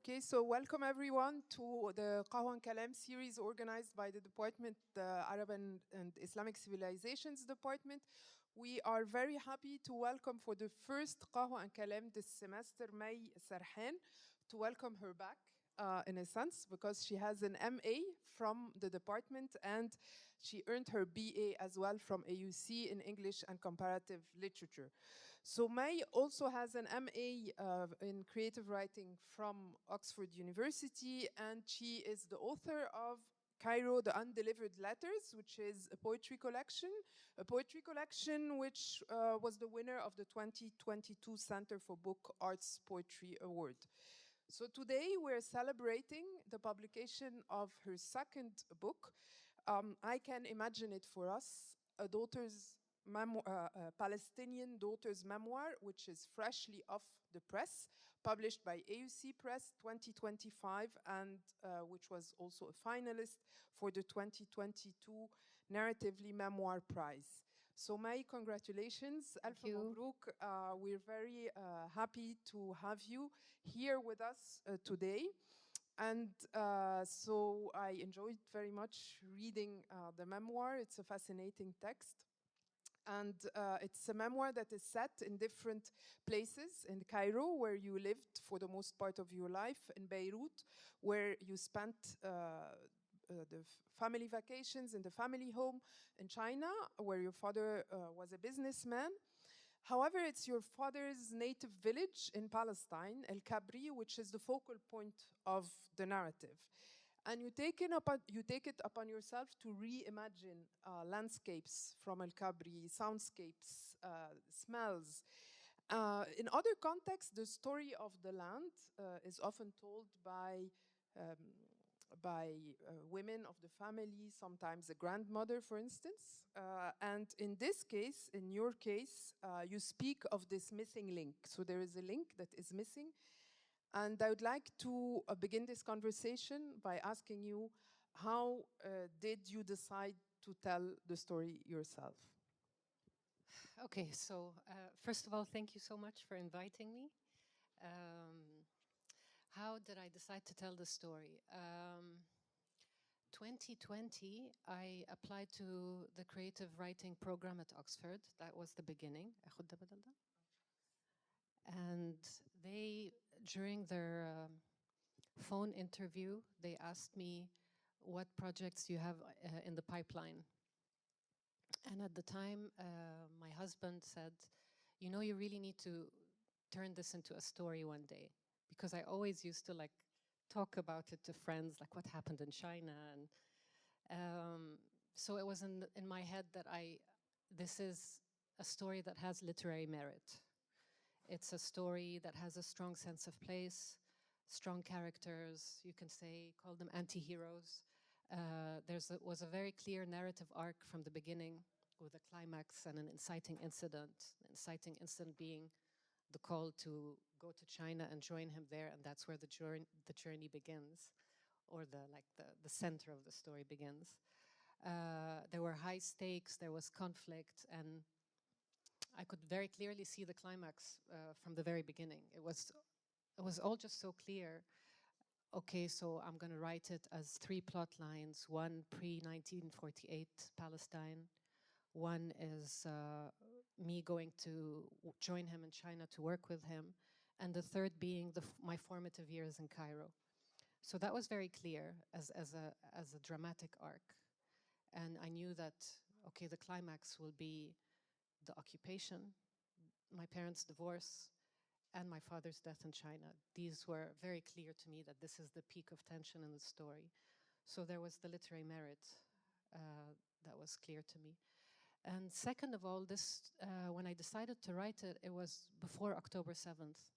Okay, so welcome everyone to the Qahwa and Kalam series organized by the department, the Arab and Islamic Civilizations Department. We are very happy to welcome for the first Qahwa and Kalam this semester May Serhan, to welcome her back in a sense, because she has an MA from the department and she earned her BA as well from AUC in English and Comparative Literature. So May also has an MA in creative writing from Oxford University, and she is the author of Cairo, The Undelivered Letters, which is a poetry collection which was the winner of the 2022 Center for Book Arts Poetry Award. So today we're celebrating the publication of her second book. I can imagine it for us, a Palestinian daughter's memoir, which is freshly off the press, published by AUC Press 2025, and which was also a finalist for the 2022 Narratively Memoir Prize. So May, congratulations. Alf Mabruk. We're very happy to have you here with us today. And so I enjoyed very much reading the memoir. It's a fascinating text. And it's a memoir that is set in different places, in Cairo, where you lived for the most part of your life, in Beirut, where you spent the family vacations in the family home, in China, where your father was a businessman. However, it's your father's native village in Palestine, El Kabri, which is the focal point of the narrative. And you take it upon yourself to reimagine landscapes from El Kabri, soundscapes, smells. In other contexts, the story of the land is often told by women of the family, sometimes a grandmother, for instance. And in this case, in your case, you speak of this missing link. So there is a link that is missing. And I would like to begin this conversation by asking you, how did you decide to tell the story yourself? Okay, so first of all, thank you so much for inviting me. How did I decide to tell the story? 2020, I applied to the creative writing program at Oxford. That was the beginning. And they, during their phone interview, they asked me, what projects you have in the pipeline? And at the time, my husband said, you know, you really need to turn this into a story one day. Because I always used to talk about it to friends, like what happened in China. And so it was in my head that this is a story that has literary merit. It's a story that has a strong sense of place, strong characters, you can say, call them anti-heroes. Was a very clear narrative arc from the beginning with a climax and an inciting incident. The inciting incident being the call to go to China and join him there, and that's where the journey begins, or the center of the story begins. There were high stakes, there was conflict, and I could very clearly see the climax from the very beginning. It was all just so clear. Okay, so I'm going to write it as 3 plot lines. One pre-1948 Palestine. One is me going to join him in China to work with him. And the third being my formative years in Cairo. So that was very clear as a dramatic arc. And I knew that, okay, the climax will be the occupation, my parents' divorce, and my father's death in China. These were very clear to me that this is the peak of tension in the story. So there was the literary merit that was clear to me. And second of all, when I decided to write it, it was before October 7th.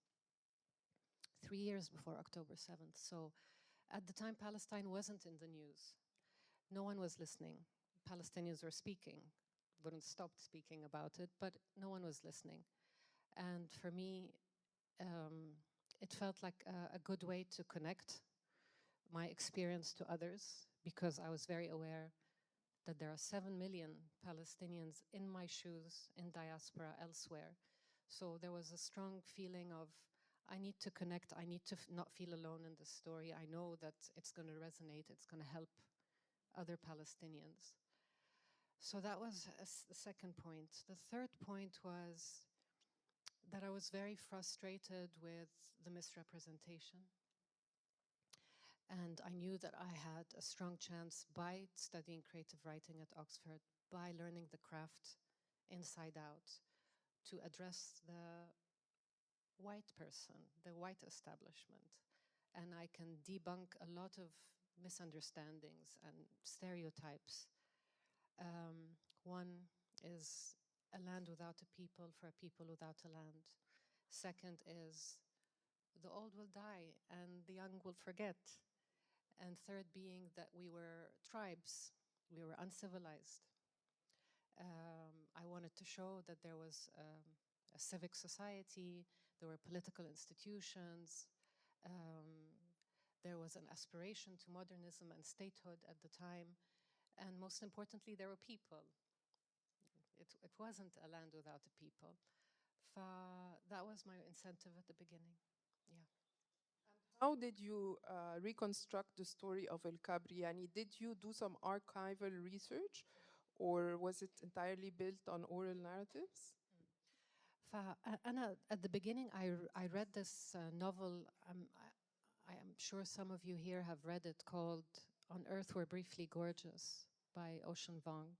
3 years before October 7th. So at the time, Palestine wasn't in the news. No one was listening. Palestinians were speaking, wouldn't stop speaking about it, but no one was listening. And for me, it felt like a good way to connect my experience to others, because I was very aware that there are 7 million Palestinians in my shoes, in diaspora, elsewhere. So there was a strong feeling of, I need to connect. I need to not feel alone in this story. I know that it's going to resonate. It's going to help other Palestinians. So that was the second point. The third point was that I was very frustrated with the misrepresentation. And I knew that I had a strong chance by studying creative writing at Oxford, by learning the craft inside out, to address the white person, the white establishment. And I can debunk a lot of misunderstandings and stereotypes. One is a land without a people for a people without a land. Second is the old will die and the young will forget. And third being that we were tribes, we were uncivilized. I wanted to show that there was a civic society, there were political institutions, there was an aspiration to modernism and statehood at the time, and most importantly, there were people. It wasn't a land without a people. That was my incentive at the beginning. Yeah. How did you reconstruct the story of El Kabri? Yani, did you do some archival research, or was it entirely built on oral narratives? Anna, at the beginning, I read this novel. I am sure some of you here have read it, called On Earth We're Briefly Gorgeous by Ocean Vuong.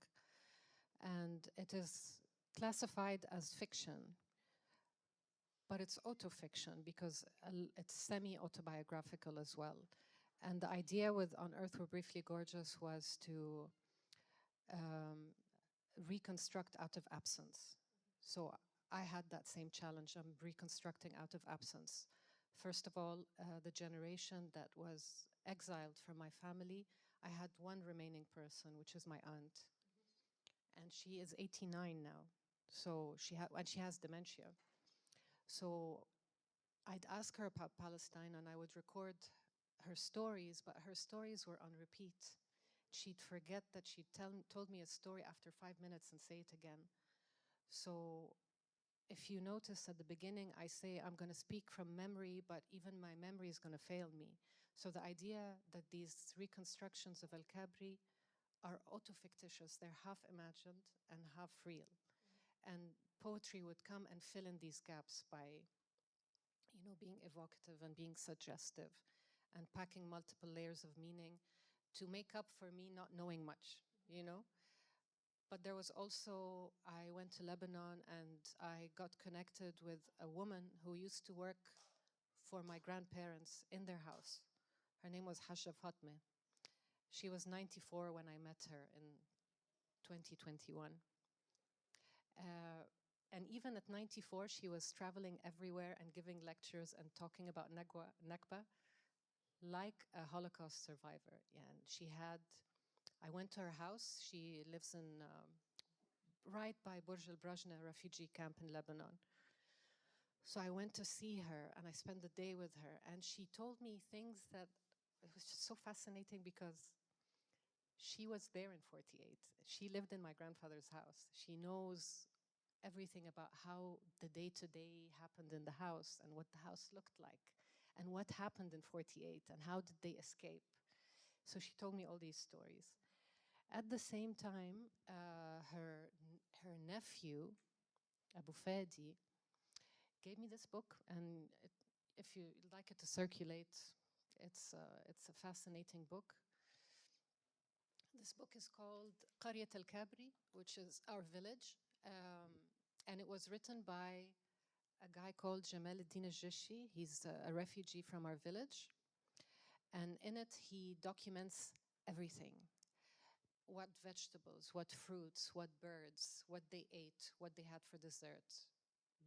And it is classified as fiction, but it's autofiction because it's semi-autobiographical as well. And the idea with On Earth We're Briefly Gorgeous was to reconstruct out of absence. So I had that same challenge. I'm reconstructing out of absence. First of all, the generation that was exiled from my family, I had one remaining person, which is my aunt. And she is 89 now. So and she has dementia. So I'd ask her about Palestine and I would record her stories, but her stories were on repeat. She'd forget that she'd told me a story after 5 minutes and say it again. So if you notice at the beginning, I say I'm going to speak from memory, but even my memory is going to fail me. So the idea that these reconstructions of El Kabri are auto-fictitious, they're half imagined and half real. And poetry would come and fill in these gaps by, being evocative and being suggestive and packing multiple layers of meaning to make up for me not knowing much, But there was also, I went to Lebanon and I got connected with a woman who used to work for my grandparents in their house. Her name was Hajja Fatme. She was 94 when I met her in 2021. And even at 94, she was traveling everywhere and giving lectures and talking about Nakba like a Holocaust survivor. Yeah, and I went to her house. She lives in right by Burj al-Brajna refugee camp in Lebanon. So I went to see her and I spent the day with her. And she told me things that it was just so fascinating because she was there in 48. She lived in my grandfather's house. She knows everything about how the day-to-day happened in the house and what the house looked like and what happened in 48 and how did they escape. So she told me all these stories. At the same time, her nephew, Abu Fadi, gave me this book, and if you'd like it to circulate, it's a fascinating book. This book is called Qaryat al-Kabri, which is our village. And it was written by a guy called Jamal al-Din al-Jeshi. He's a refugee from our village. And in it, he documents everything. What vegetables, what fruits, what birds, what they ate, what they had for dessert,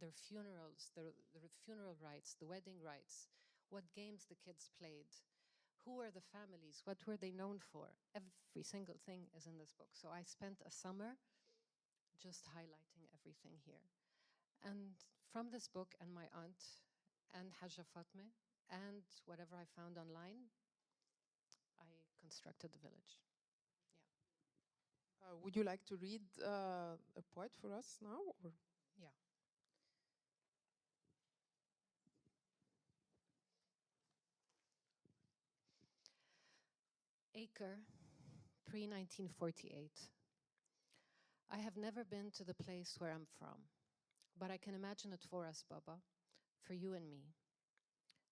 their funerals, their funeral rites, the wedding rites, what games the kids played, who were the families, what were they known for. Every single thing is in this book. So I spent a summer just highlighting everything here. And from this book and my aunt and Hajja Fatme and whatever I found online, I constructed the village. Yeah. Would you like to read a part for us now? Or? Yeah. Acre, pre-1948. I have never been to the place where I'm from, but I can imagine it for us, Baba, for you and me.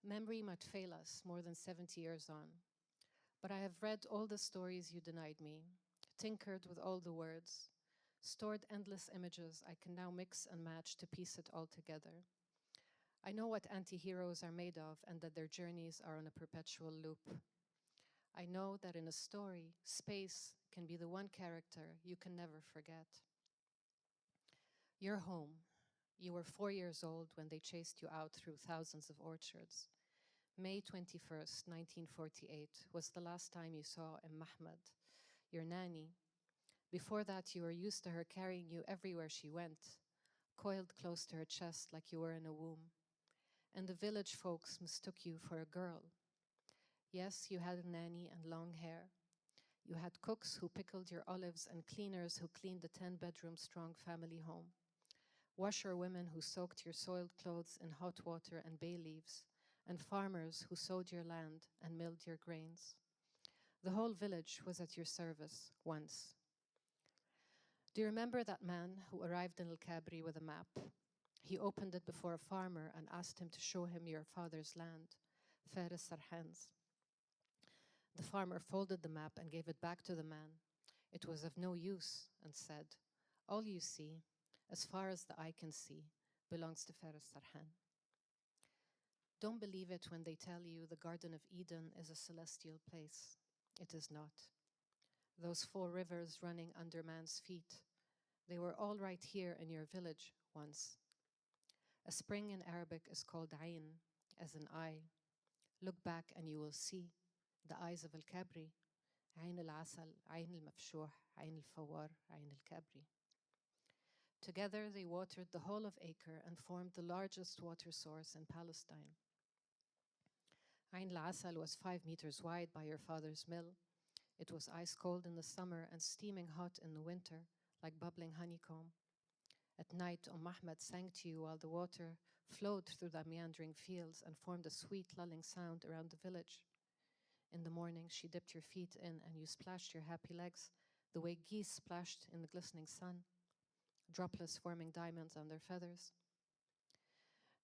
Memory might fail us more than 70 years on, but I have read all the stories you denied me, tinkered with all the words, stored endless images I can now mix and match to piece it all together. I know what anti-heroes are made of and that their journeys are on a perpetual loop. I know that in a story, space can be the one character you can never forget. Your home. You were 4 years old when they chased you out through thousands of orchards. May 21st, 1948 was the last time you saw Mahmoud, your nanny. Before that, you were used to her carrying you everywhere she went, coiled close to her chest like you were in a womb. And the village folks mistook you for a girl. Yes, you had a nanny and long hair. You had cooks who pickled your olives and cleaners who cleaned the 10-bedroom strong family home. Washerwomen who soaked your soiled clothes in hot water and bay leaves, and farmers who sowed your land and milled your grains. The whole village was at your service once. Do you remember that man who arrived in El-Kabri with a map? He opened it before a farmer and asked him to show him your father's land, Faris Serhan's. The farmer folded the map and gave it back to the man. It was of no use, and said, "All you see, as far as the eye can see, belongs to Faris Serhan." Don't believe it when they tell you the Garden of Eden is a celestial place. It is not. Those 4 rivers running under man's feet, they were all right here in your village once. A spring in Arabic is called Ain, as an eye. Look back and you will see the eyes of Al-Kabri. Ain al-Asal, Ain al-Mafshuh, Ain al-Fawar, Ain al-Kabri. Together they watered the whole of Acre and formed the largest water source in Palestine. Ain al-Asal was 5 meters wide by your father's mill. It was ice cold in the summer and steaming hot in the winter, like bubbling honeycomb. At night, Ahmed sang to you while the water flowed through the meandering fields and formed a sweet, lulling sound around the village. In the morning, she dipped your feet in and you splashed your happy legs the way geese splashed in the glistening sun, droplets forming diamonds on their feathers.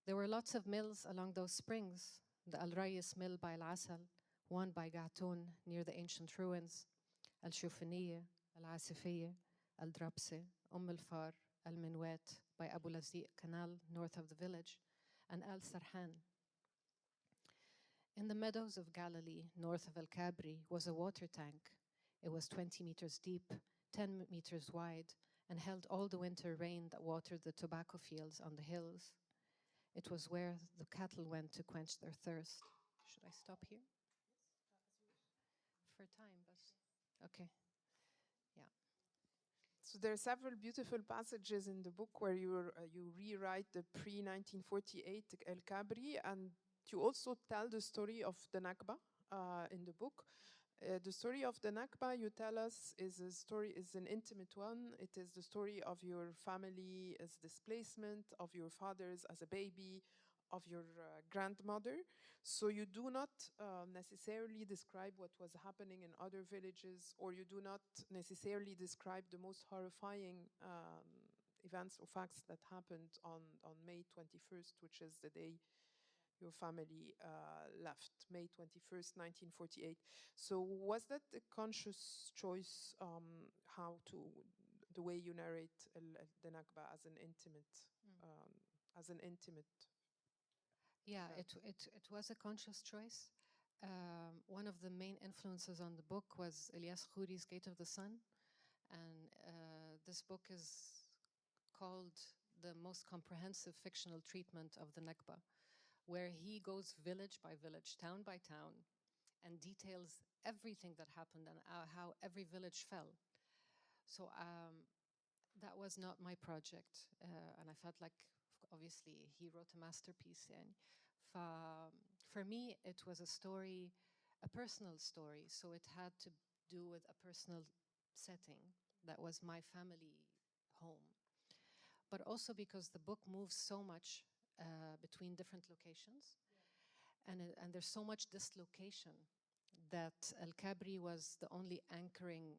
There were lots of mills along those springs, the Al-Rayis mill by Al-Asal, one by Gatoun near the ancient ruins, Al-Shufaniya, Al-Asifiyya, Al-Drabse, Al-Far, Al-Minwat by Abu Laziq Canal north of the village, and Al-Sarhan. In the meadows of Galilee, north of Al-Kabri, was a water tank. It was 20 meters deep, 10 meters wide, and held all the winter rain that watered the tobacco fields on the hills. It was where the cattle went to quench their thirst. Should I stop here? For time, but okay. Yeah. So there are several beautiful passages in the book where you rewrite the pre-1948 El-Kabri, and you also tell the story of the Nakba in the book. The story of the Nakba, you tell us, is an intimate one. It is the story of your family's displacement, of your father's as a baby, of your grandmother. So you do not necessarily describe what was happening in other villages, or you do not necessarily describe the most horrifying events or facts that happened on May 21st, which is the day your family left, May 21st, 1948. So was that a conscious choice, the way you narrate the Nakba as an intimate? Yeah, it was a conscious choice. One of the main influences on the book was Ilyas Khouri's Gate of the Sun. And this book is called the most comprehensive fictional treatment of the Nakba, where he goes village by village, town by town, and details everything that happened and how every village fell. So that was not my project. And I felt like, obviously, he wrote a masterpiece. And for me, it was a story, a personal story. So it had to do with a personal setting that was my family home. But also because the book moves so much between different locations. Yeah. And there's so much dislocation that Al-Kabri was the only anchoring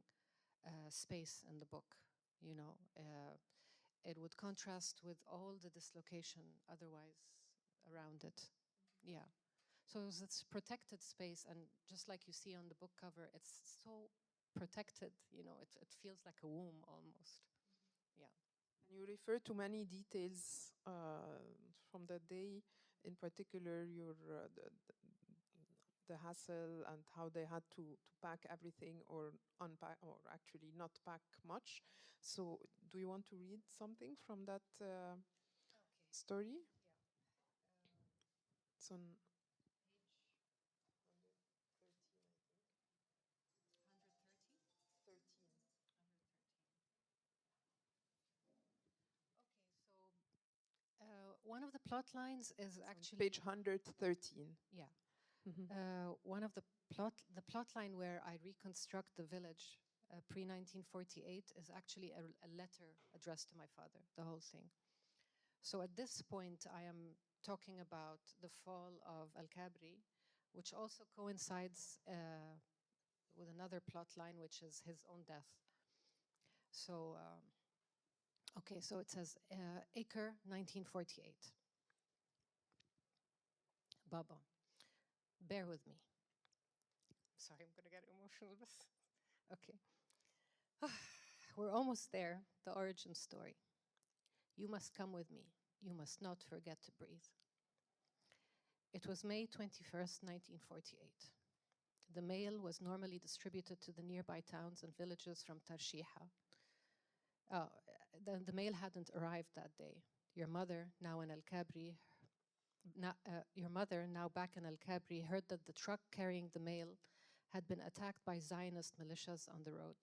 space in the book, you know. It would contrast with all the dislocation otherwise around it. Yeah. So it was this protected space, and just like you see on the book cover, it's so protected, you know, it feels like a womb almost. Yeah. And you refer to many details from that day, in particular your the hassle and how they had to pack everything or unpack or actually not pack much. So do you want to read something from that story? It's on One of the plot lines is actually page 113. Yeah. Mm-hmm. One of the plot line where I reconstruct the village pre-1948 is actually a letter addressed to my father, the whole thing. So at this point, I am talking about the fall of Al-Kabri, which also coincides with another plot line, which is his own death. So, okay, so it says, Acre, 1948. Baba, bear with me. Sorry, I'm gonna get emotional. Okay. We're almost there, the origin story. You must come with me. You must not forget to breathe. It was May 21st, 1948. The mail was normally distributed to the nearby towns and villages from Tarshiha. The mail hadn't arrived that day. Your mother, now in Al-Kabri, now back in Al-Kabri, heard that the truck carrying the mail had been attacked by Zionist militias on the road.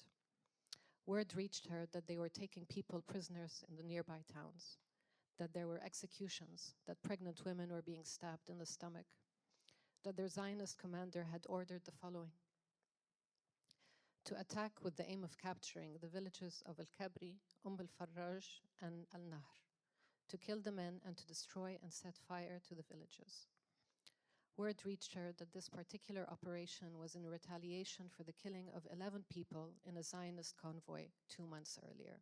Word reached her that they were taking people prisoners in the nearby towns, that there were executions, that pregnant women were being stabbed in the stomach, that their Zionist commander had ordered the following: to attack with the aim of capturing the villages of Al-Kabri, al-Farraj, and Al-Nahr, to kill the men and to destroy and set fire to the villages. Word reached her that this particular operation was in retaliation for the killing of 11 people in a Zionist convoy 2 months earlier.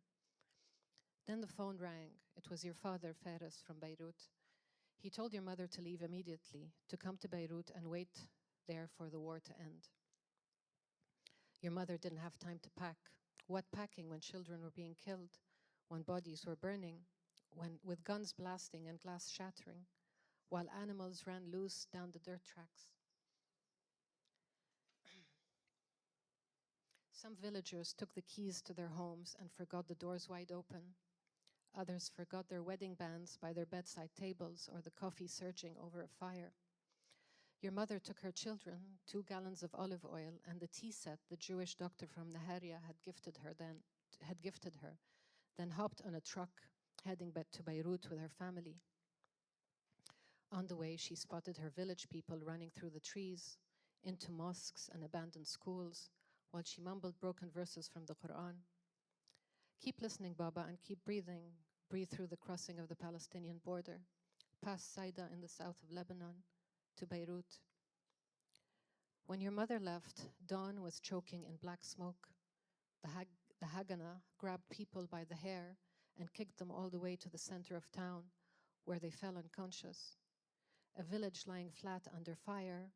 Then the phone rang. It was your father, Faris, from Beirut. He told your mother to leave immediately, to come to Beirut and wait there for the war to end. Your mother didn't have time to pack. What packing when children were being killed, when bodies were burning, with guns blasting and glass shattering, while animals ran loose down the dirt tracks? Some villagers took the keys to their homes and forgot the doors wide open. Others forgot their wedding bands by their bedside tables or the coffee surging over a fire. Your mother took her children, 2 gallons of olive oil, and the tea set the Jewish doctor from Naharia had gifted her, then hopped on a truck heading back to Beirut with her family. On the way, she spotted her village people running through the trees, into mosques and abandoned schools, while she mumbled broken verses from the Quran. Keep listening, Baba, and keep breathing. Breathe through the crossing of the Palestinian border, past Saida in the south of Lebanon, to Beirut. When your mother left, dawn was choking in black smoke. The Haganah grabbed people by the hair and kicked them all the way to the center of town, where they fell unconscious. A village lying flat under fire,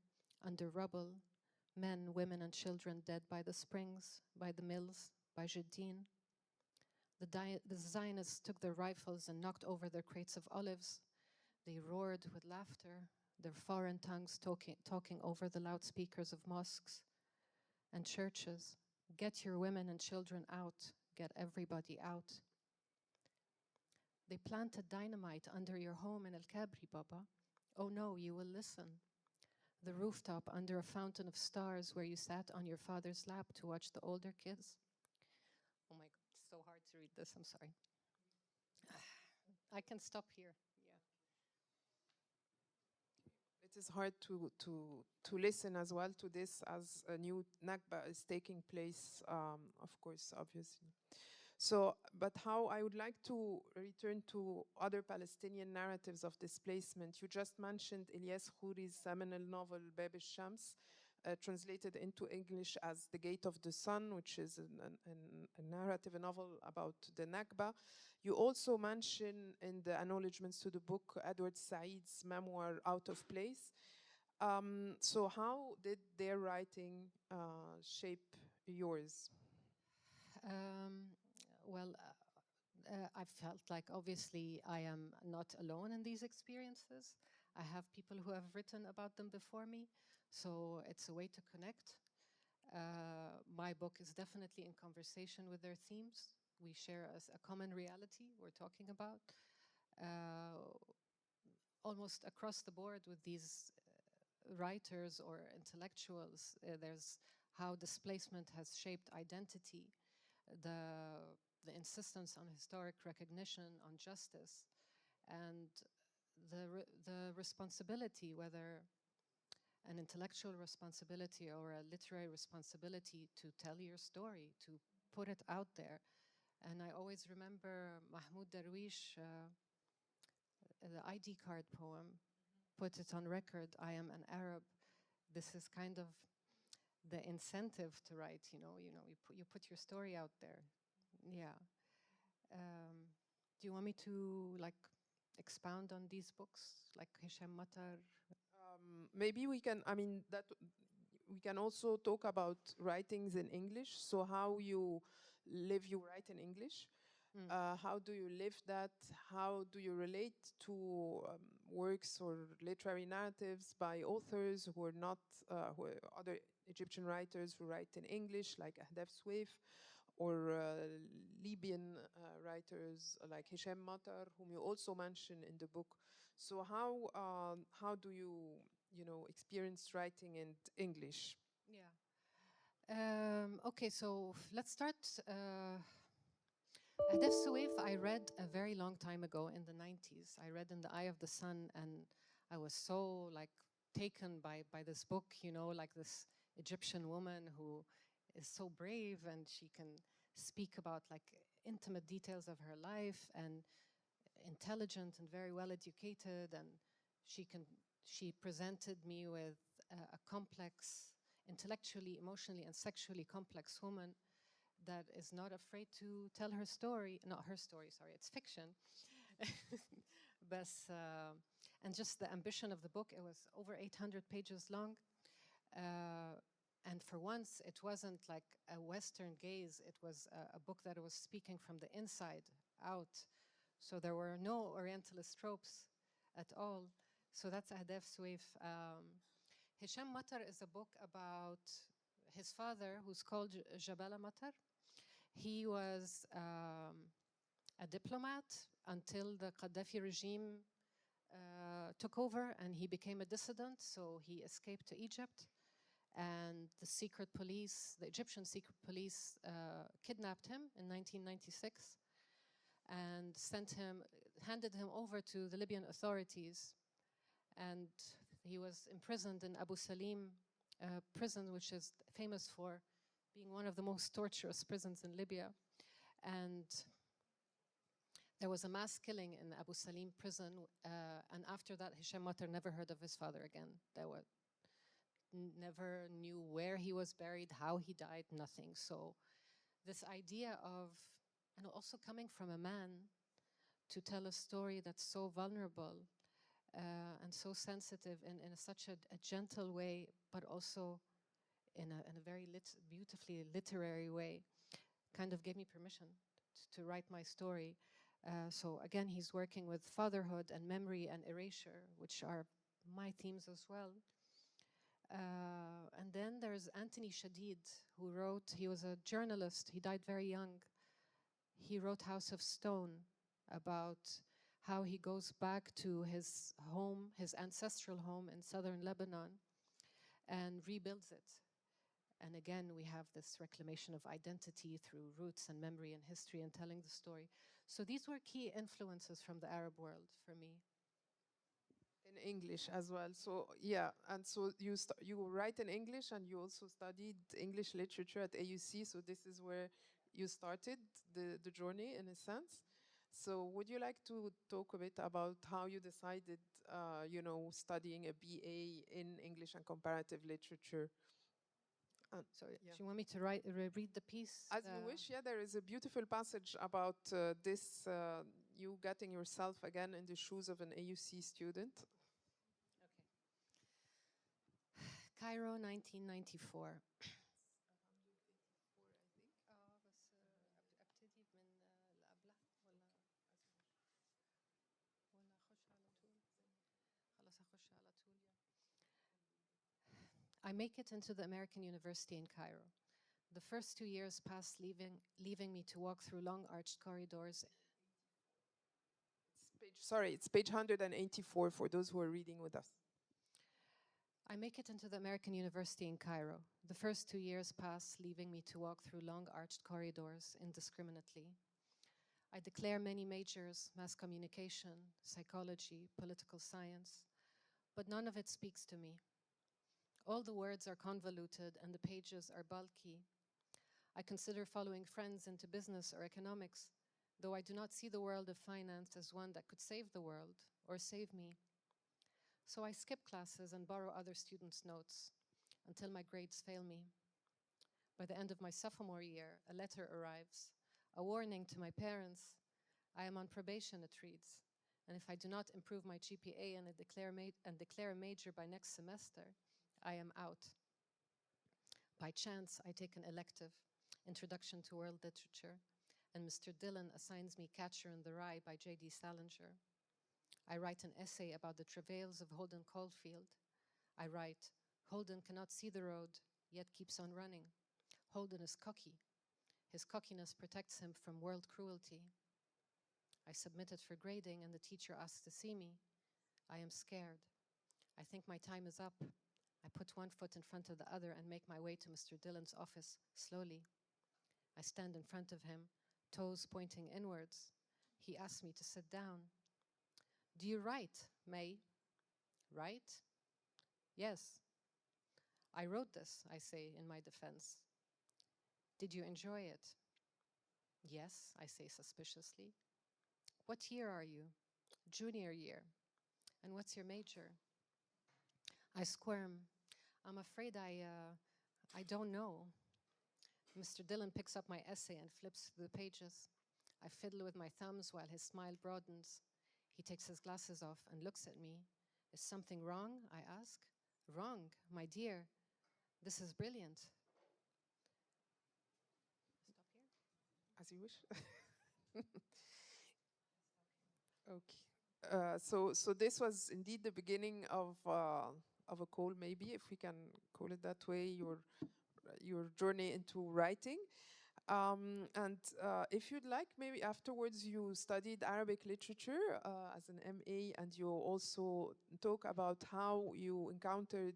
under rubble, men, women, and children dead by the springs, by the mills, by Jeddin. The Zionists took their rifles and knocked over their crates of olives. They roared with laughter, their foreign tongues talking over the loudspeakers of mosques and churches. Get your women and children out. Get everybody out. They planted dynamite under your home in Al-Kabri, Baba. Oh no, you will listen. The rooftop under a fountain of stars where you sat on your father's lap to watch the older kids. Oh my God, it's so hard to read this, I'm sorry. I can stop here. It is hard to listen as well to this as a new Nakba is taking place, of course, obviously. So, but how I would like to return to other Palestinian narratives of displacement. You just mentioned Ilyas Khouri's seminal novel, Bab al-Shams, translated into English as The Gate of the Sun, which is a narrative, a novel about the Nakba. You also mention in the acknowledgements to the book Edward Said's memoir, Out of Place. So how did their writing shape yours? Um, well, I felt like obviously I am not alone in these experiences. I have people who have written about them before me, so it's a way to connect. My book is definitely in conversation with their themes. We share a common reality we're talking about. Almost across the board with these writers or intellectuals, there's how displacement has shaped identity, the insistence on historic recognition, on justice, and the responsibility, whether an intellectual responsibility or a literary responsibility to tell your story, to put it out there. And I always remember Mahmoud Darwish, the ID card poem, put it on record, I am an Arab. This is kind of the incentive to write, you put your story out there. Yeah. Do you want me to expound on these books, like Hisham Matar? Maybe we can, we can also talk about writings in English. So how you write in English. How do you live that? How do you relate to works or literary narratives by authors who are not, who are other Egyptian writers who write in English, like Ahdaf Swaif, or Libyan writers like Hisham Matar, whom you also mention in the book. So how do you experience writing in English? Yeah. Okay, so let's start. Ahdaf Swaif, I read a very long time ago in the 90s. I read In the Eye of the Sun, and I was so taken by this book, like this Egyptian woman who is so brave, and she can speak about intimate details of her life, and intelligent and very well educated, and she presented me with a complex, intellectually, emotionally, and sexually complex woman that is not afraid to tell her story. Not her story, sorry, it's fiction. But and just the ambition of the book, it was over 800 pages long. And for once, it wasn't like a Western gaze. It was a book that was speaking from the inside out. So there were no Orientalist tropes at all. So that's Ahdaf Swaif. Hisham Matar is a book about his father, who's called Jabala Matar. He was a diplomat until the Gaddafi regime took over, and he became a dissident. So he escaped to Egypt, and the secret police, the Egyptian secret police, kidnapped him in 1996 and handed him over to the Libyan authorities. And he was imprisoned in Abu Salim prison, which is famous for being one of the most torturous prisons in Libya. And there was a mass killing in Abu Salim prison. And after that, Hisham Matar never heard of his father again. Never knew where he was buried, how he died, nothing. So this idea of, and also coming from a man to tell a story that's so vulnerable and so sensitive in such a gentle way, but also in a very beautifully literary way, kind of gave me permission to write my story. So again, he's working with fatherhood and memory and erasure, which are my themes as well. And then there's Anthony Shadid, who wrote, he was a journalist, he died very young. He wrote House of Stone, about how he goes back to his home, his ancestral home in southern Lebanon, and rebuilds it. And again, we have this reclamation of identity through roots and memory and history and telling the story. So these were key influences from the Arab world for me. In English as well. So yeah, and so you write in English, and you also studied English literature at AUC. So this is where you started the journey, in a sense. So would you like to talk a bit about how you decided, studying a BA in English and comparative literature? So Yeah. do you want me to read the piece? As you wish, yeah, there is a beautiful passage about this, you getting yourself again in the shoes of an AUC student. Okay. Cairo, 1994. I make it into the American University in Cairo. The first 2 years pass leaving me to walk through long arched corridors. It's page 184 for those who are reading with us. I make it into the American University in Cairo. The first 2 years pass leaving me to walk through long arched corridors indiscriminately. I declare many majors: mass communication, psychology, political science, but none of it speaks to me. All the words are convoluted and the pages are bulky. I consider following friends into business or economics, though I do not see the world of finance as one that could save the world or save me. So I skip classes and borrow other students' notes until my grades fail me. By the end of my sophomore year, a letter arrives, a warning to my parents. I am on probation, it reads, and if I do not improve my GPA and declare a major by next semester, I am out. By chance, I take an elective, Introduction to World Literature, and Mr. Dillon assigns me Catcher in the Rye by J.D. Salinger. I write an essay about the travails of Holden Caulfield. I write, Holden cannot see the road, yet keeps on running. Holden is cocky. His cockiness protects him from world cruelty. I submit it for grading and the teacher asks to see me. I am scared. I think my time is up. I put one foot in front of the other and make my way to Mr. Dillon's office slowly. I stand in front of him, toes pointing inwards. He asks me to sit down. Do you write, May? Write? Yes. I wrote this, I say in my defense. Did you enjoy it? Yes, I say suspiciously. What year are you? Junior year. And what's your major? I squirm. I'm afraid I don't know. Mr. Dillon picks up my essay and flips through the pages. I fiddle with my thumbs while his smile broadens. He takes his glasses off and looks at me. Is something wrong? I ask. Wrong, my dear. This is brilliant. Stop here? As you wish. Okay. So this was indeed the beginning of a call, maybe, if we can call it that way, your journey into writing. And if you'd like, maybe afterwards you studied Arabic literature as an MA, and you also talk about how you encounter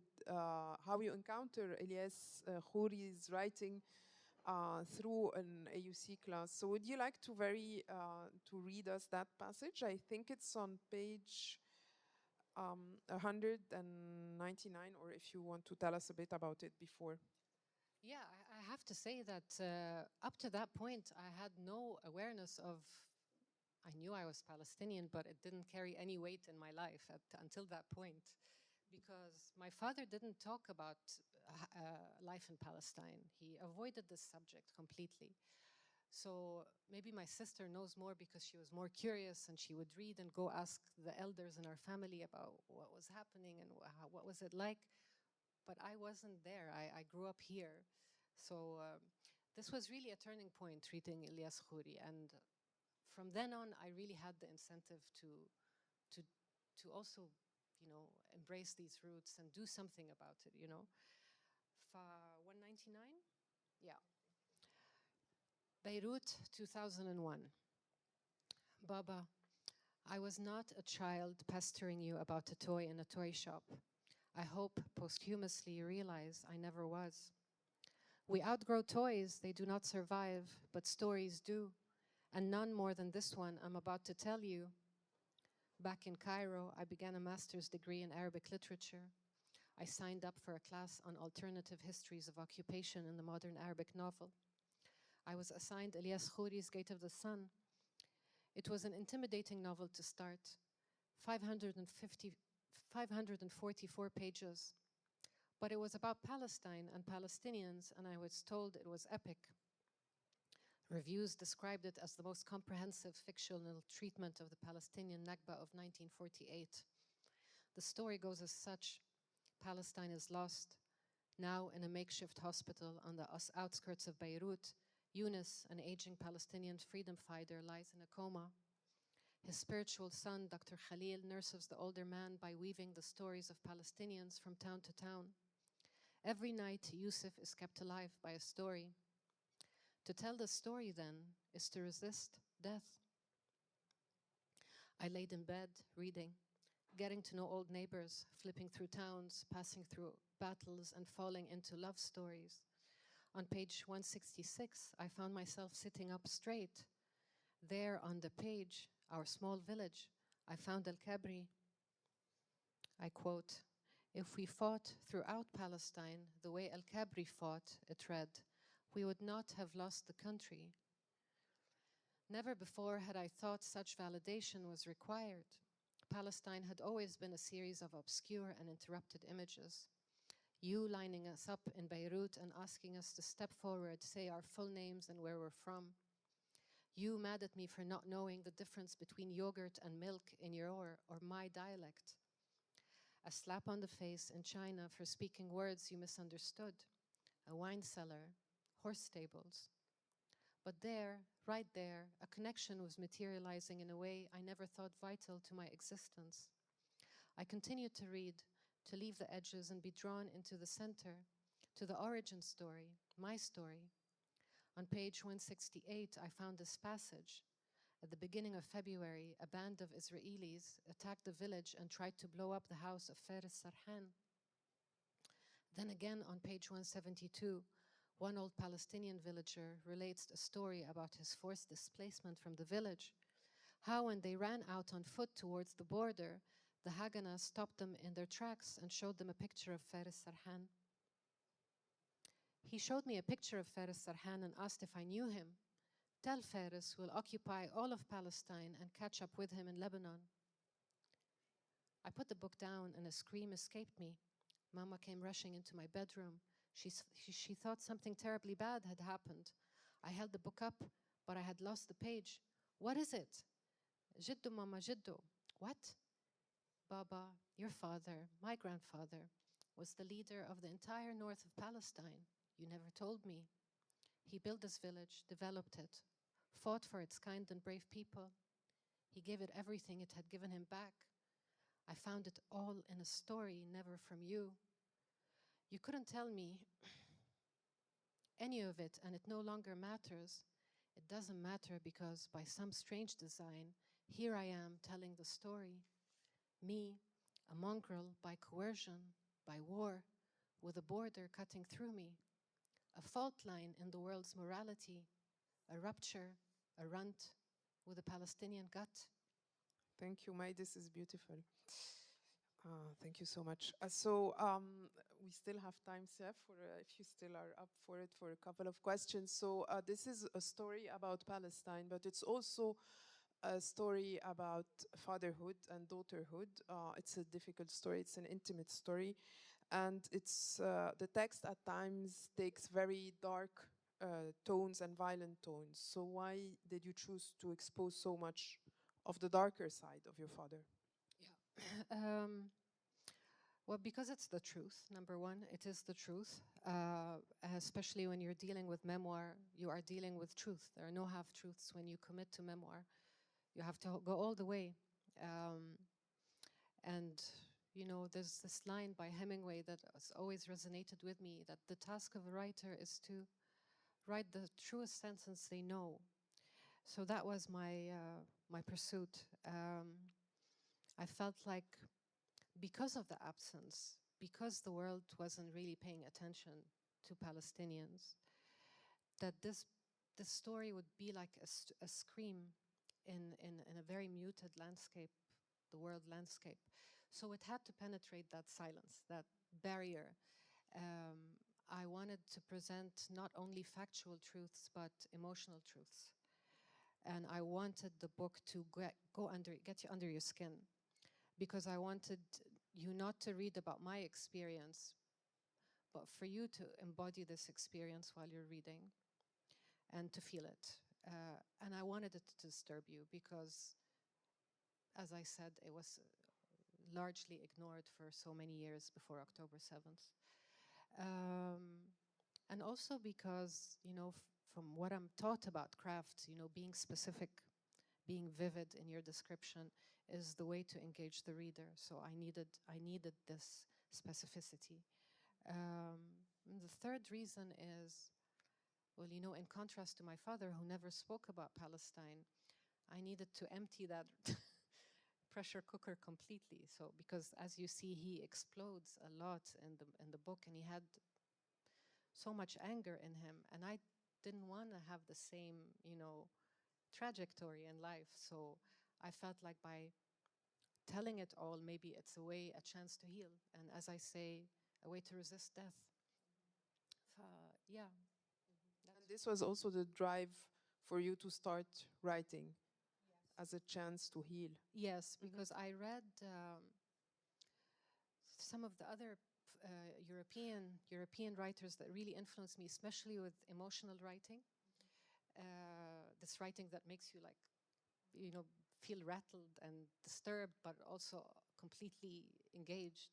Elias Khouri's writing through an AUC class. So would you like to read us that passage? I think it's on page 199, or if you want to tell us a bit about it before. Yeah, I have to say that up to that point, I had no awareness of, I knew I was Palestinian, but it didn't carry any weight in my life until that point, because my father didn't talk about life in Palestine. He avoided this subject completely. So maybe my sister knows more because she was more curious and she would read and go ask the elders in our family about what was happening and what was it like. But I wasn't there. I grew up here. So this was really a turning point, reading Elias Khouri. And from then on, I really had the incentive to also, embrace these roots and do something about it, 199? Yeah. Beirut, 2001. Baba, I was not a child pestering you about a toy in a toy shop. I hope posthumously you realize I never was. We outgrow toys, they do not survive, but stories do, and none more than this one I'm about to tell you. Back in Cairo, I began a master's degree in Arabic literature. I signed up for a class on alternative histories of occupation in the modern Arabic novel. I was assigned Elias Khouri's Gate of the Sun. It was an intimidating novel to start, 544 pages. But it was about Palestine and Palestinians, and I was told it was epic. Reviews described it as the most comprehensive fictional treatment of the Palestinian Nakba of 1948. The story goes as such. Palestine is lost. Now in a makeshift hospital on the outskirts of Beirut, Yunus, an aging Palestinian freedom fighter, lies in a coma. His spiritual son, Dr. Khalil, nurses the older man by weaving the stories of Palestinians from town to town. Every night, Yusuf is kept alive by a story. To tell the story, then, is to resist death. I laid in bed, reading, getting to know old neighbors, flipping through towns, passing through battles, and falling into love stories. On page 166, I found myself sitting up straight. There on the page, our small village, I found Al-Kabri. I quote, "If we fought throughout Palestine the way Al-Kabri fought," it read, "we would not have lost the country." Never before had I thought such validation was required. Palestine had always been a series of obscure and interrupted images. You lining us up in Beirut and asking us to step forward, say our full names and where we're from. You mad at me for not knowing the difference between yogurt and milk in your or my dialect. A slap on the face in China for speaking words you misunderstood. A wine cellar, horse stables. But there, right there, a connection was materializing in a way I never thought vital to my existence. I continued to read, to leave the edges and be drawn into the center, to the origin story, my story. On page 168, I found this passage. At the beginning of February, a band of Israelis attacked the village and tried to blow up the house of Faris Serhan. Then again, on page 172, one old Palestinian villager relates a story about his forced displacement from the village, how when they ran out on foot towards the border, the Haganah stopped them in their tracks and showed them a picture of Faris Serhan. He showed me a picture of Faris Serhan and asked if I knew him. Tell Faris we'll occupy all of Palestine and catch up with him in Lebanon. I put the book down and a scream escaped me. Mama came rushing into my bedroom. She thought something terribly bad had happened. I held the book up, but I had lost the page. What is it? Jiddu, Mama, Jiddu. What? Baba, your father, my grandfather, was the leader of the entire north of Palestine. You never told me. He built this village, developed it, fought for its kind and brave people. He gave it everything it had given him back. I found it all in a story, never from you. You couldn't tell me any of it, and it no longer matters. It doesn't matter because by some strange design, here I am telling the story. Me, a mongrel by coercion, by war, with a border cutting through me. A fault line in the world's morality, a rupture, a runt with a Palestinian gut. Thank you, May. This is beautiful. Thank you so much. We still have time, Seth, for if you still are up for it, for a couple of questions. So this is a story about Palestine, but it's also a story about fatherhood and daughterhood. It's a difficult story. It's an intimate story. And it's the text at times takes very dark tones and violent tones. So why did you choose to expose so much of the darker side of your father? Yeah. Well, because it's the truth, number one, it is the truth. Especially when you're dealing with memoir, you are dealing with truth. There are no half-truths when you commit to memoir. You have to go all the way. And, you know, there's this line by Hemingway that has always resonated with me, that the task of a writer is to write the truest sentence they know. So that was my pursuit. I felt like because of the absence, because the world wasn't really paying attention to Palestinians, that this story would be like a scream in a very muted landscape, the world landscape. So it had to penetrate that silence, that barrier. I wanted to present not only factual truths, but emotional truths. And I wanted the book to get you under your skin, because I wanted you not to read about my experience, but for you to embody this experience while you're reading and to feel it. And I wanted it to disturb you because, as I said, it was largely ignored for so many years before October 7th. And also because, you know, from what I'm taught about craft, you know, being specific, being vivid in your description is the way to engage the reader. So I needed this specificity. The third reason is, well, you know, in contrast to my father, who never spoke about Palestine, I needed to empty that pressure cooker completely. So, because as you see, he explodes a lot in the book, and he had so much anger in him, and I didn't want to have the same, you know, trajectory in life. So I felt like by telling it all, maybe it's a chance to heal, and as I say, a way to resist death. Yeah. And this was also the drive for you to start writing, as a chance to heal. Yes, because I read some of the other European writers that really influenced me, especially with emotional writing. This writing that makes you, like, you know, feel rattled and disturbed, but also completely engaged,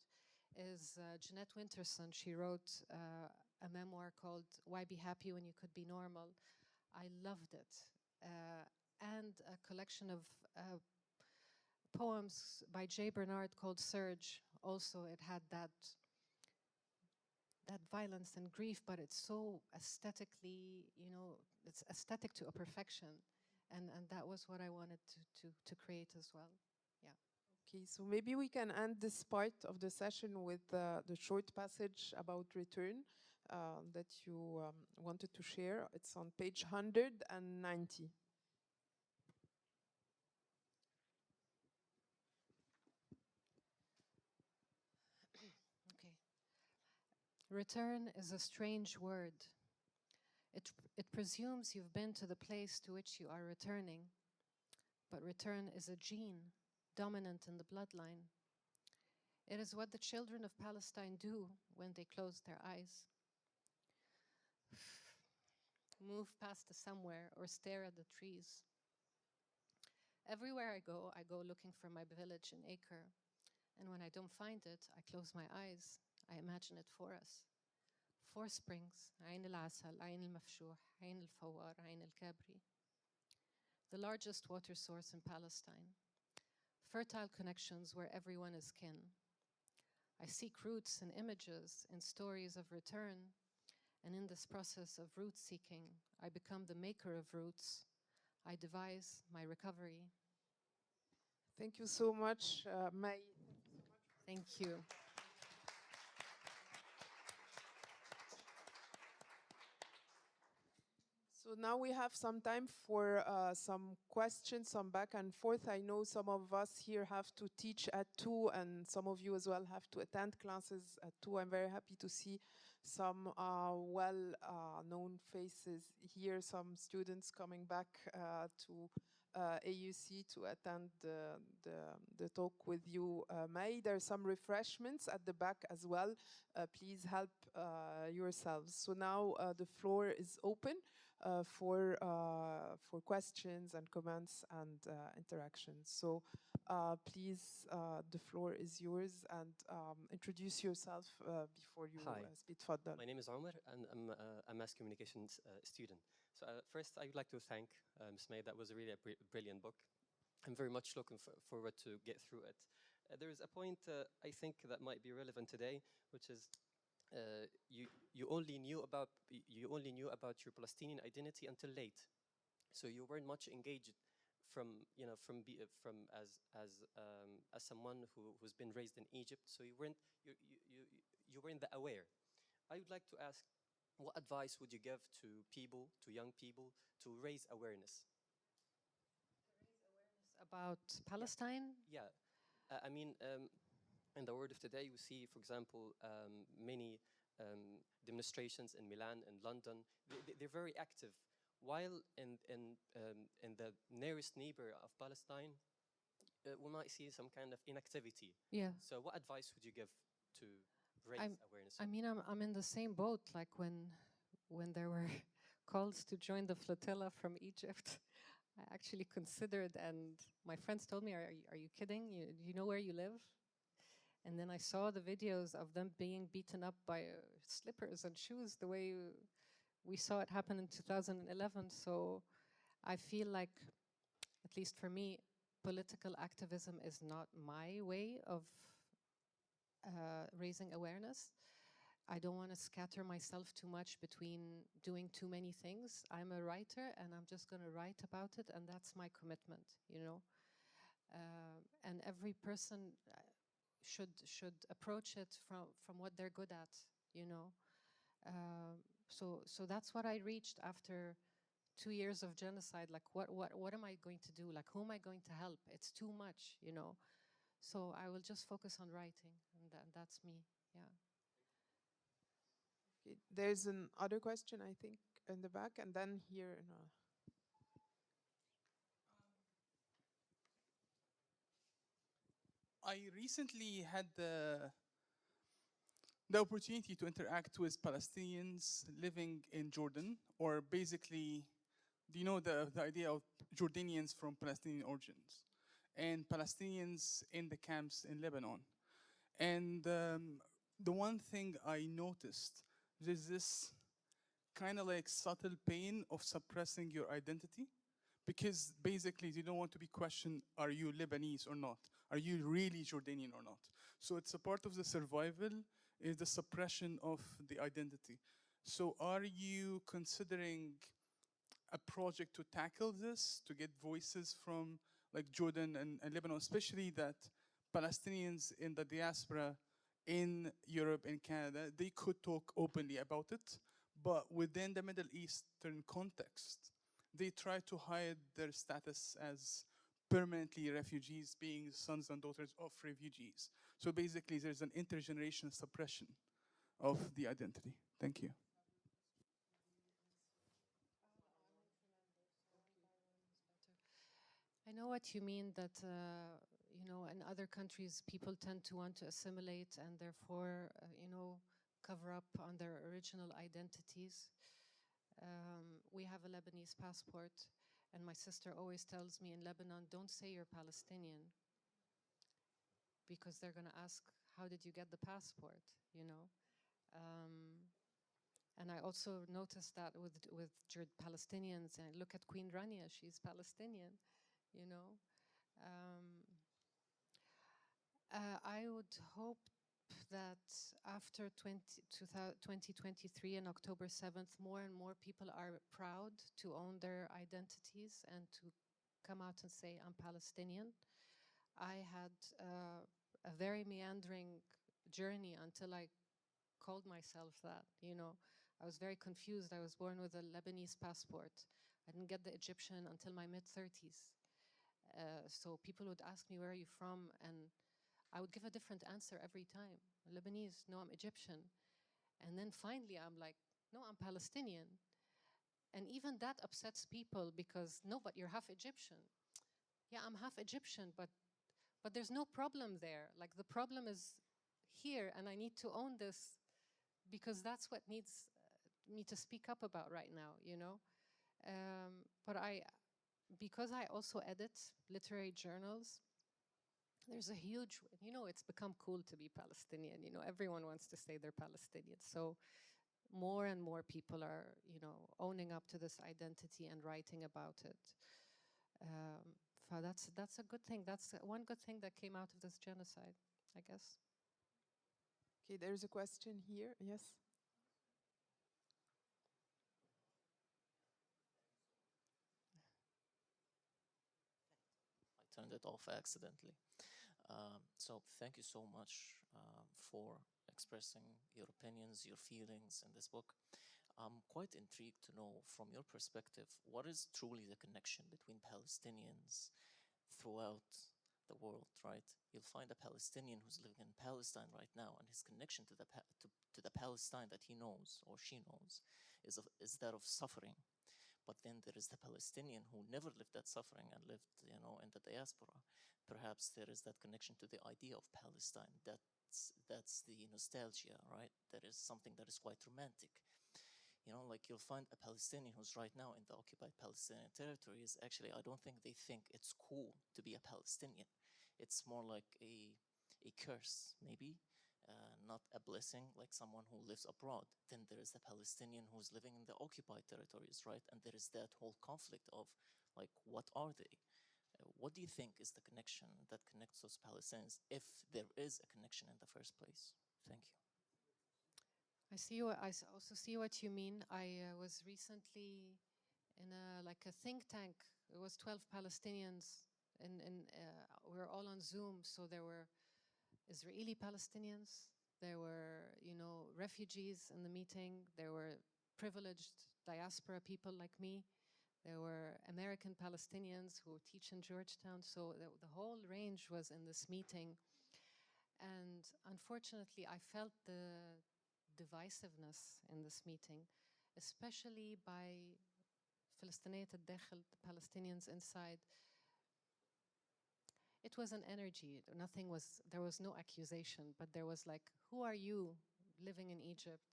is Jeanette Winterson. She wrote a memoir called Why Be Happy When You Could Be Normal. I loved it. And a collection of poems by J. Bernard called Surge. Also, it had that violence and grief, but it's so aesthetically, you know, it's aesthetic to a perfection. And that was what I wanted to create as well. Yeah. Okay, so maybe we can end this part of the session with the short passage about return that you wanted to share. It's on page 190. Okay. Return is a strange word. It presumes you've been to the place to which you are returning, but return is a gene dominant in the bloodline. It is what the children of Palestine do when they close their eyes. Move past the somewhere or stare at the trees. Everywhere I go looking for my village in Acre. And when I don't find it, I close my eyes. I imagine it for us. 4 springs, عين العسل, عين المفشوح, عين الفوار, عين الكابري. The largest water source in Palestine. Fertile connections where everyone is kin. I seek roots in images, in stories of return, and in this process of root seeking, I become the maker of roots. I devise my recovery. Thank you so much, May. Thank you. So now we have some time for some questions, some back and forth. I know some of us here have to teach at 2, and some of you as well have to attend classes at 2. I'm very happy to see some well-known faces here, some students coming back to AUC to attend the talk with you, May. There are some refreshments at the back as well. Please help yourselves. So now the floor is open for questions and comments and interactions. So please, the floor is yours, and introduce yourself before you speak. Tfaddal. My name is Omar, and I'm a mass communications student. So first, I would like to thank Ms. May. That was really a brilliant book. I'm very much looking forward to get through it. There is a point I think that might be relevant today, which is you only knew about your Palestinian identity until late, so you weren't much engaged from as someone who's been raised in Egypt. So you weren't that aware. I would like to ask, what advice would you give to young people, to raise awareness? About Palestine? Yeah, I mean, in the world of today, we see, for example, many demonstrations in Milan and London. They're very active. while in the nearest neighbor of Palestine, we might see some kind of inactivity. Yeah. So what advice would you give to raise awareness? I mean, I'm in the same boat, like when there were calls to join the flotilla from Egypt. I actually considered, and my friends told me, are you kidding? Do you know where you live? And then I saw the videos of them being beaten up by slippers and shoes the way we saw it happen in 2011. So I feel like, at least for me, political activism is not my way of raising awareness. I don't want to scatter myself too much between doing too many things. I'm a writer and I'm just going to write about it, and that's my commitment, you know. And every person should approach it from what they're good at, you know. So that's what I reached after 2 years of genocide. Like, what am I going to do? Like, who am I going to help? It's too much, you know. So I will just focus on writing, and that's me. Yeah. Okay, there's another question, I think, in the back, and then here in a... I recently had the opportunity to interact with Palestinians living in Jordan, or basically, do you know the idea of Jordanians from Palestinian origins and Palestinians in the camps in Lebanon? And the one thing I noticed, there's this kind of like subtle pain of suppressing your identity, because basically you don't want to be questioned, are you Lebanese or not? Are you really Jordanian or not? So it's a part of the survival, is the suppression of the identity. So are you considering a project to tackle this, to get voices from like Jordan and Lebanon, especially that Palestinians in the diaspora in Europe and Canada, they could talk openly about it, but within the Middle Eastern context, they try to hide their status as permanently refugees, being sons and daughters of refugees. So basically there's an intergenerational suppression of the identity. Thank you. I know what you mean, that you know, in other countries people tend to want to assimilate and therefore you know, cover up on their original identities. We have a Lebanese passport, and my sister always tells me in Lebanon, don't say you're Palestinian, because they're going to ask, how did you get the passport, you know? And I also noticed that with Palestinians, and look at Queen Rania, she's Palestinian, you know. I would hope that after 2023 and October 7th, more and more people are proud to own their identities and to come out and say, I'm Palestinian. I had a very meandering journey until I called myself that, you know. I was very confused. I was born with a Lebanese passport. I didn't get the Egyptian until my mid-30s. So people would ask me, where are you from? And I would give a different answer every time. Lebanese, no, I'm Egyptian. And then finally I'm like, no, I'm Palestinian. And even that upsets people because, no, but you're half Egyptian. Yeah, I'm half Egyptian, but there's no problem there. Like, the problem is here, and I need to own this because that's what needs me to speak up about right now, you know? But because I also edit literary journals, there's a huge, you know, it's become cool to be Palestinian. You know, everyone wants to say they're Palestinian. So more and more people are, you know, owning up to this identity and writing about it. So that's a good thing. That's one good thing that came out of this genocide, I guess. Okay, there's a question here. Yes. I turned it off accidentally. So thank you so much for expressing your opinions, your feelings in this book. I'm quite intrigued to know from your perspective, what is truly the connection between Palestinians throughout the world, right? You'll find a Palestinian who's living in Palestine right now, and his connection to the Palestine that he knows or she knows is that of suffering. But then there is the Palestinian who never lived that suffering and lived, you know, in the diaspora. Perhaps there is that connection to the idea of Palestine. That's the nostalgia, right? That is something that is quite romantic. You know, like you'll find a Palestinian who's right now in the occupied Palestinian territories. Actually, I don't think they think it's cool to be a Palestinian. It's more like a curse, maybe, not a blessing, like someone who lives abroad. Then there is the Palestinian who's living in the occupied territories, right? And there is that whole conflict of, like, what are they? What do you think is the connection that connects those Palestinians, if there is a connection in the first place? Thank you. Also see what you mean. I was recently in a think tank. It was 12 Palestinians, and we were all on Zoom. So there were Israeli Palestinians, there were, you know, refugees in the meeting, there were privileged diaspora people like me, there were American Palestinians who teach in Georgetown. So the whole range was in this meeting. And unfortunately, I felt the divisiveness in this meeting, especially by Palestinians al-Dakhil, the Palestinians inside. It was an energy. There was no accusation, but there was like, who are you living in Egypt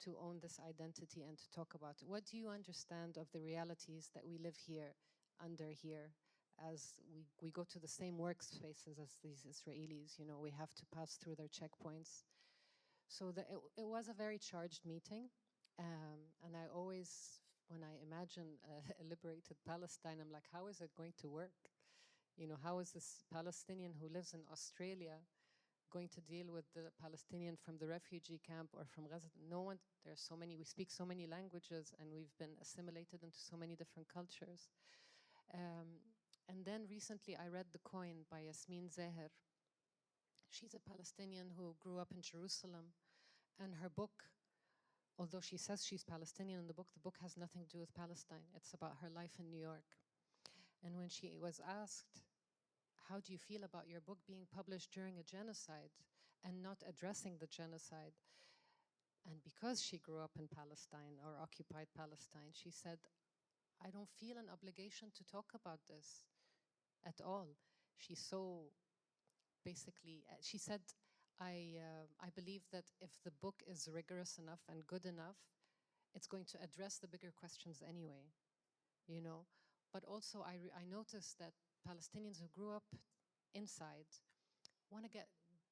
to own this identity and to talk about it? What do you understand of the realities that we live here, under here, as we go to the same workspaces as these Israelis? You know, we have to pass through their checkpoints. So it was a very charged meeting. And I always, when I imagine a liberated Palestine, I'm like, how is it going to work? You know, how is this Palestinian who lives in Australia going to deal with the Palestinian from the refugee camp or from Gaza? No one, there's so many, we speak so many languages and we've been assimilated into so many different cultures. And then recently I read The Coin by Yasmin Zaher. She's a Palestinian who grew up in Jerusalem, and her book, although she says she's Palestinian in the book has nothing to do with Palestine. It's about her life in New York. And when she was asked, how do you feel about your book being published during a genocide and not addressing the genocide? And because she grew up in Palestine or occupied Palestine, she said, I don't feel an obligation to talk about this at all. She's so basically, she said, I believe that if the book is rigorous enough and good enough, it's going to address the bigger questions anyway, you know? But also I noticed that Palestinians who grew up inside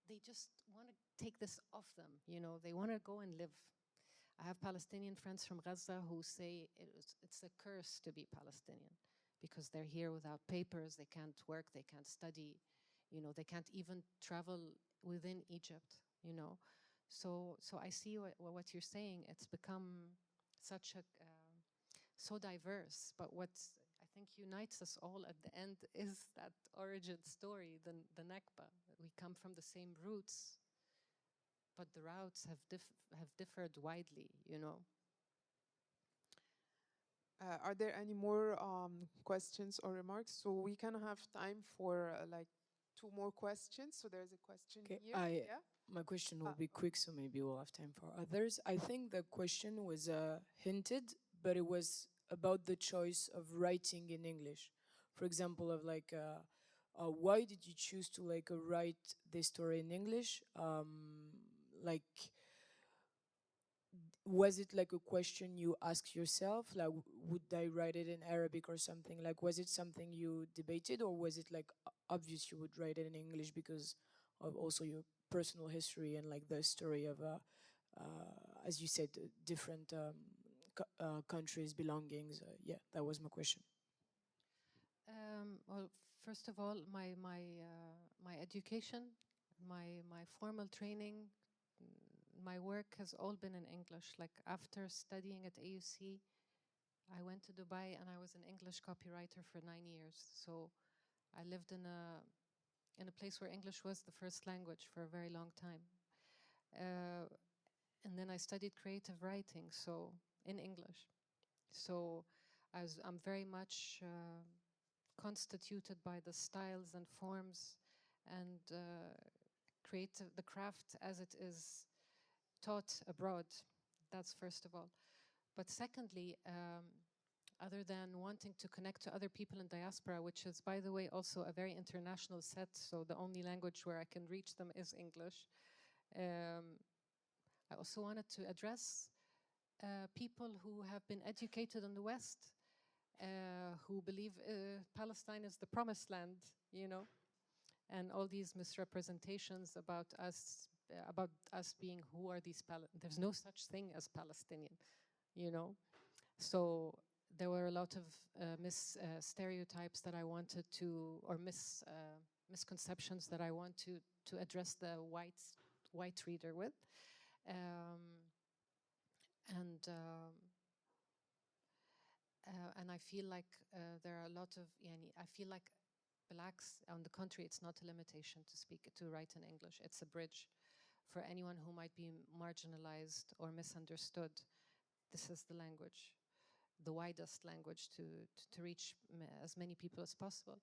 they just want to take this off them, you know? They want to go and live. I have Palestinian friends from Gaza who say it's a curse to be Palestinian because they're here without papers, they can't work, they can't study, you know, they can't even travel within Egypt, you know. So I see what you're saying. It's become such a so diverse, but what I think unites us all at the end is that origin story, the Nakba. We come from the same roots, but the routes have differed widely, you know. Are there any more questions or remarks? So we can have time for like 2 more questions. So there's a question here. My question will be quick, so maybe we'll have time for others. I think the question was hinted, but it was about the choice of writing in English. For example, of like, why did you choose to like write this story in English? Like, was it like a question you asked yourself, like, would I write it in Arabic or something? Like, was it something you debated, or was it like obvious you would write it in English because of also your personal history and like the story of, as you said, different countries, belongings? Yeah, that was my question. Well, first of all, my education, my formal training, my work has all been in English. Like after studying at AUC, I went to Dubai and I was an English copywriter for 9 years. So I lived in a place where English was the first language for a very long time. And then I studied creative writing, so in English. So I'm very much constituted by the styles and forms and creative, the craft as it is taught abroad. That's first of all. But secondly, other than wanting to connect to other people in diaspora, which is, by the way, also a very international set. So the only language where I can reach them is English. I also wanted to address people who have been educated in the West, who believe Palestine is the promised land, you know, and all these misrepresentations about us being, who are these there's no such thing as Palestinian, you know. So there were a lot of stereotypes that I wanted to, or misconceptions that I want to address the white reader with. And I feel like there are a lot of, I feel like blacks, on the contrary, it's not a limitation to write in English. It's a bridge for anyone who might be marginalized or misunderstood. This is the language, the widest language to reach as many people as possible.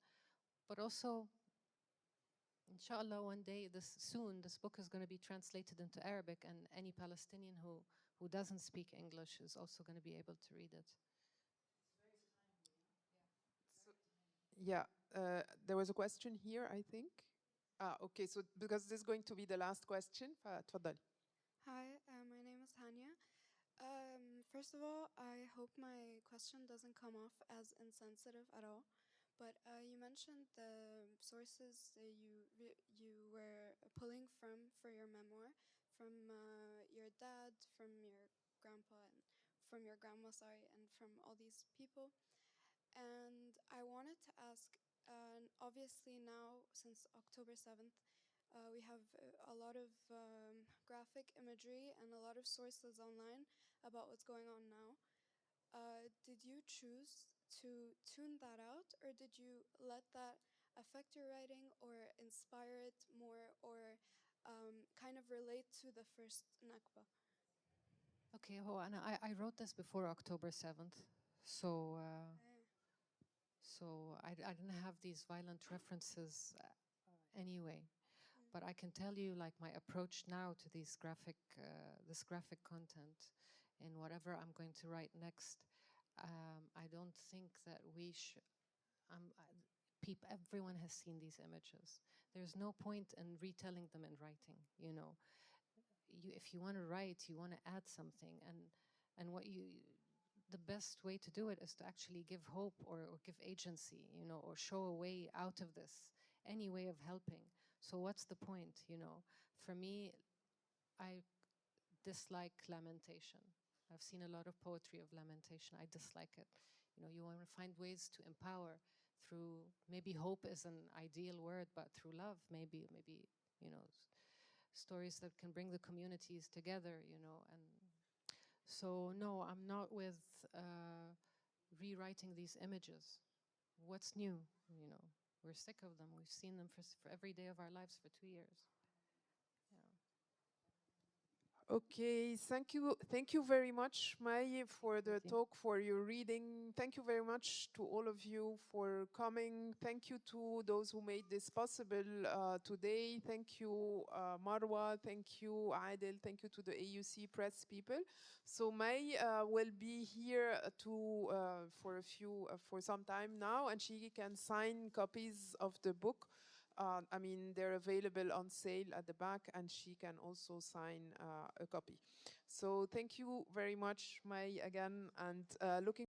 But also, inshallah, one day, soon, this book is going to be translated into Arabic, and any Palestinian who doesn't speak English is also going to be able to read it. Yeah, there was a question here, I think. Okay, so because this is going to be the last question, تفضلي. Hi, my name is Hania. First of all, I hope my question doesn't come off as insensitive at all. But you mentioned the sources that you were pulling from for your memoir, from your dad, from your grandpa, and from your grandma, sorry, and from all these people. And I wanted to ask, obviously now, since October 7th, we have a lot of graphic imagery and a lot of sources online about what's going on now. Did you choose to tune that out, or did you let that affect your writing or inspire it more, or kind of relate to the first Nakba? Okay, Hoana, I wrote this before October 7th, so so I didn't have these violent references anyway. But I can tell you, like, my approach now to these this graphic content in whatever I'm going to write next. I don't think that we should. Everyone has seen these images. There's no point in retelling them in writing. You know, if you want to write, you want to add something, and the best way to do it is to actually give hope or give agency, you know, or show a way out of this, any way of helping. So what's the point, you know? For me, I dislike lamentation. I've seen a lot of poetry of lamentation. I dislike it. You know, you want to find ways to empower through, maybe hope is an ideal word, but through love, maybe, you know, stories that can bring the communities together, you know. And so, no, I'm not with rewriting these images. What's new, you know? We're sick of them. We've seen them for every day of our lives for 2 years. Okay, thank you very much, Mai, for the talk, for your reading. Thank you very much to all of you for coming. Thank you to those who made this possible today. Thank you, Marwa. Thank you, Adel. Thank you to the AUC press people. So Mai will be here for some time now, and she can sign copies of the book. I mean, they're available on sale at the back, and she can also sign a copy. So thank you very much, Mai, again, and looking